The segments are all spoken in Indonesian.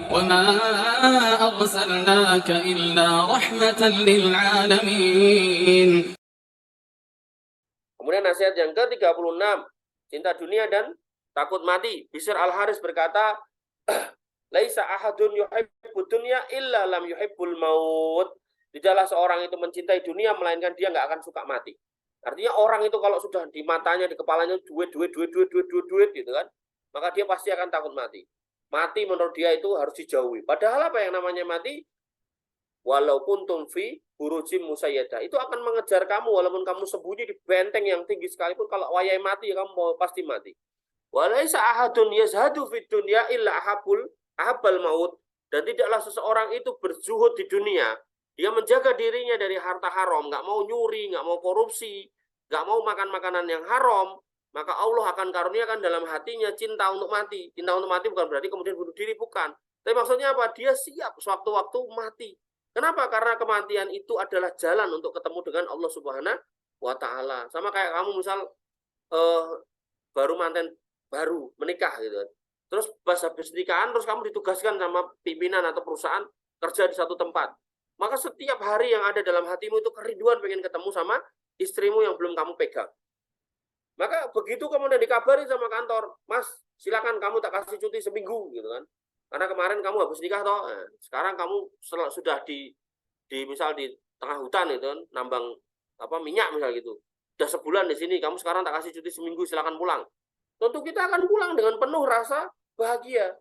وما أرسلناك إلا رحمة للعالمين. Kemudian nasihat yang ke-36, cinta dunia dan takut mati. Bishr al-Haris berkata, laisa ahadun yuhibbud dunya illa lam yuhibbul maut. Tidaklah seorang itu mencintai dunia melainkan dia nggak akan suka mati. Artinya orang itu kalau sudah di matanya, di kepalanya duit gitu kan, maka dia pasti akan takut mati. Mati menurut dia itu harus dijauhi. Padahal apa yang namanya mati? Walau kuntum fi burujim musayyadah, itu akan mengejar kamu walaupun kamu sembunyi di benteng yang tinggi sekalipun, kalau wayai mati ya kamu pasti mati. Walaisa ahadun yazhadu fid dunya illa ahabbal maut, dan tidaklah seseorang itu berzuhud di dunia, dia menjaga dirinya dari harta haram, nggak mau nyuri, nggak mau korupsi, nggak mau makan makanan yang haram, maka Allah akan karuniakan dalam hatinya cinta untuk mati. Cinta untuk mati bukan berarti kemudian bunuh diri, bukan. Tapi maksudnya apa? Dia siap sewaktu-waktu mati. Kenapa? Karena kematian itu adalah jalan untuk ketemu dengan Allah Subhanahu wa Ta'ala. Sama kayak kamu misal baru manten baru menikah gitu kan. Terus pas habis nikahan terus kamu ditugaskan sama pimpinan atau perusahaan kerja di satu tempat. Maka setiap hari yang ada dalam hatimu itu kerinduan pengen ketemu sama istrimu yang belum kamu pegang. Maka begitu kemudian dikabari sama kantor, Mas, silakan kamu tak kasih cuti seminggu gitu kan. Karena kemarin kamu habis nikah toh, nah, sekarang kamu sudah di misal di tengah hutan itu kan, nambang minyak misal gitu. Sudah sebulan di sini, kamu sekarang tak kasih cuti seminggu, silakan pulang. Tentu kita akan pulang dengan penuh rasa bahagia.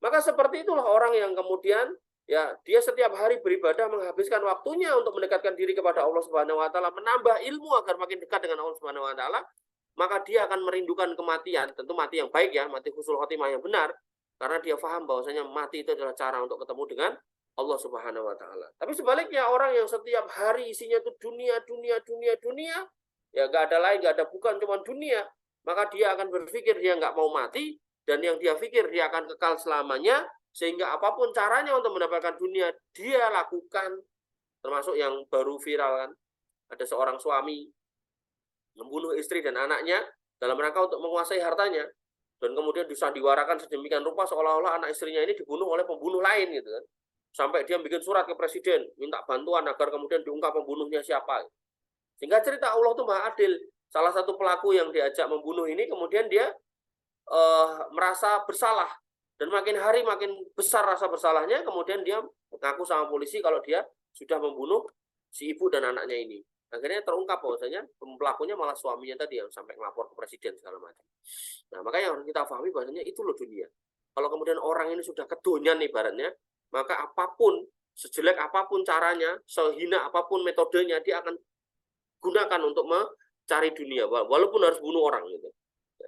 Maka seperti itulah orang yang kemudian ya dia setiap hari beribadah, menghabiskan waktunya untuk mendekatkan diri kepada Allah Subhanahu wa Ta'ala, menambah ilmu agar makin dekat dengan Allah Subhanahu wa Ta'ala, maka dia akan merindukan kematian, tentu mati yang baik ya, mati husnul khotimah yang benar, karena dia paham bahwasanya mati itu adalah cara untuk ketemu dengan Allah Subhanahu wa Ta'ala. Tapi sebaliknya, orang yang setiap hari isinya itu dunia, ya nggak ada lain, nggak ada bukan, cuma dunia, maka dia akan berpikir dia nggak mau mati, dan yang dia pikir dia akan kekal selamanya, sehingga apapun caranya untuk mendapatkan dunia dia lakukan. Termasuk yang baru viral kan, ada seorang suami membunuh istri dan anaknya dalam rangka untuk menguasai hartanya, dan kemudian disandiwarakan sedemikian rupa seolah-olah anak istrinya ini dibunuh oleh pembunuh lain gitu kan, sampai dia bikin surat ke presiden minta bantuan agar kemudian diungkap pembunuhnya siapa. Sehingga cerita Allah itu maha adil. Salah satu pelaku yang diajak membunuh ini kemudian dia merasa bersalah, dan makin hari makin besar rasa bersalahnya, kemudian dia mengaku sama polisi kalau dia sudah membunuh si ibu dan anaknya ini. Akhirnya terungkap bahwasanya pelakunya malah suaminya tadi yang sampai ngelapor ke presiden segala macam. Nah, makanya yang harus kita pahami bahwasanya itu loh dunia. Kalau kemudian orang ini sudah kedonyan ibaratnya, maka apapun, sejelek apapun caranya, sehina apapun metodenya, dia akan gunakan untuk mencari dunia, walaupun harus bunuh orang gitu.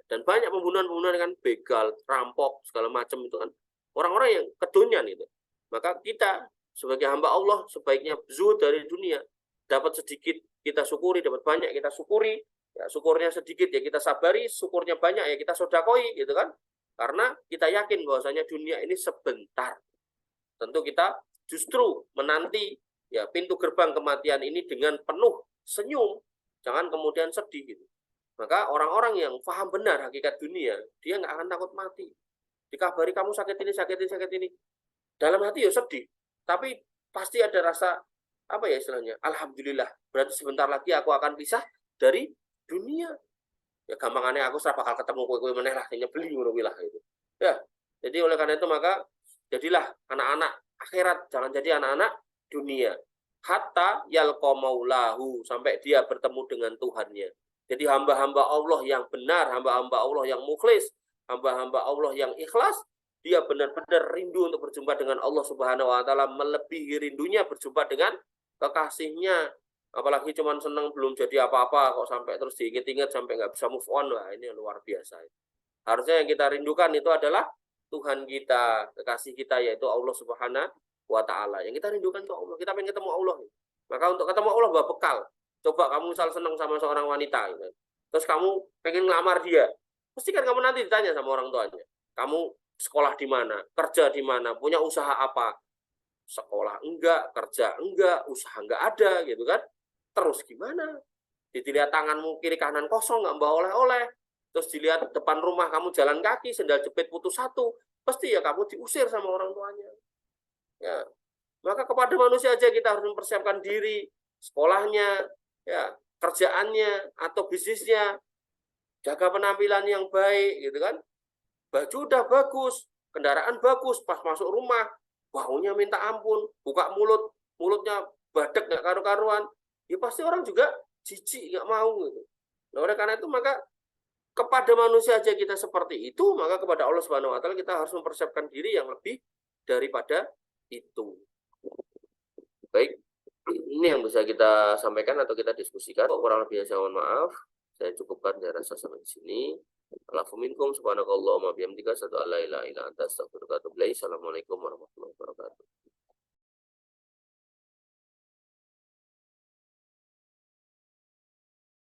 Dan banyak pembunuhan kan, begal, rampok, segala macam itu kan orang-orang yang kedonyan itu. Maka kita sebagai hamba Allah sebaiknya zuhud dari dunia. Dapat sedikit kita syukuri, dapat banyak kita syukuri, ya syukurnya sedikit ya kita sabari, syukurnya banyak ya kita sodakoi gitu kan. Karena kita yakin bahwasanya dunia ini sebentar. Tentu kita justru menanti ya pintu gerbang kematian ini dengan penuh senyum, jangan kemudian sedih gitu. Maka orang-orang yang paham benar hakikat dunia, dia nggak akan takut mati. Dikabari kamu sakit ini, dalam hati ya sedih, tapi pasti ada rasa apa ya istilahnya, alhamdulillah, berarti sebentar lagi aku akan pisah dari dunia. Ya gampangannya aku serah bakal ketemu kowe meneh lah, nyebeli ngono kuwi lah itu. Ya, jadi oleh karena itu maka jadilah anak-anak akhirat, jangan jadi anak-anak dunia. Hatta yalqa maulahu, sampai dia bertemu dengan Tuhannya. Jadi hamba-hamba Allah yang benar, hamba-hamba Allah yang mukhlis, hamba-hamba Allah yang ikhlas, dia benar-benar rindu untuk berjumpa dengan Allah Subhanahu wa Ta'ala, melebihi rindunya berjumpa dengan kekasihnya. Apalagi cuman senang belum jadi apa-apa kok sampai terus diinget-inget sampai nggak bisa move on. Wah, ini luar biasa. Harusnya yang kita rindukan itu adalah Tuhan kita, kekasih kita, yaitu Allah Subhanahu wa Ta'ala. Yang kita rindukan itu Allah. Kita pengen ketemu Allah. Maka untuk ketemu Allah bawa bekal. Coba kamu misal senang sama seorang wanita gitu. Terus kamu pengen ngelamar dia, pasti kan kamu nanti ditanya sama orang tuanya, kamu sekolah di mana, kerja di mana, punya usaha apa. Sekolah enggak, kerja enggak, usaha enggak ada gitu kan. Terus gimana? Dilihat tanganmu kiri kanan kosong, nggak bawa oleh-oleh. Terus dilihat depan rumah kamu jalan kaki, sendal jepit putus satu, pasti ya kamu diusir sama orang tuanya. Ya, maka kepada manusia aja kita harus mempersiapkan diri, sekolahnya, ya, kerjaannya atau bisnisnya, jaga penampilan yang baik, gitu kan? Baju udah bagus, kendaraan bagus, pas masuk rumah, baunya minta ampun, buka mulutnya badek nggak karu-karuan, ya pasti orang juga jijik, nggak mau. Gitu. Nah, oleh karena itu maka kepada manusia aja kita seperti itu, maka kepada Allah Subhanahu Wa Taala kita harus mempersiapkan diri yang lebih daripada itu. Baik, ini yang bisa kita sampaikan atau kita diskusikan. Kurang lebih saya mohon maaf. Saya cukupkan, saya rasa sampai di sini. Alafu minkum subhanakallahumma bihamdika asyhadu an la ilaha illa anta astaghfiruka wa atubu ilaik. Assalamualaikum warahmatullahi wabarakatuh.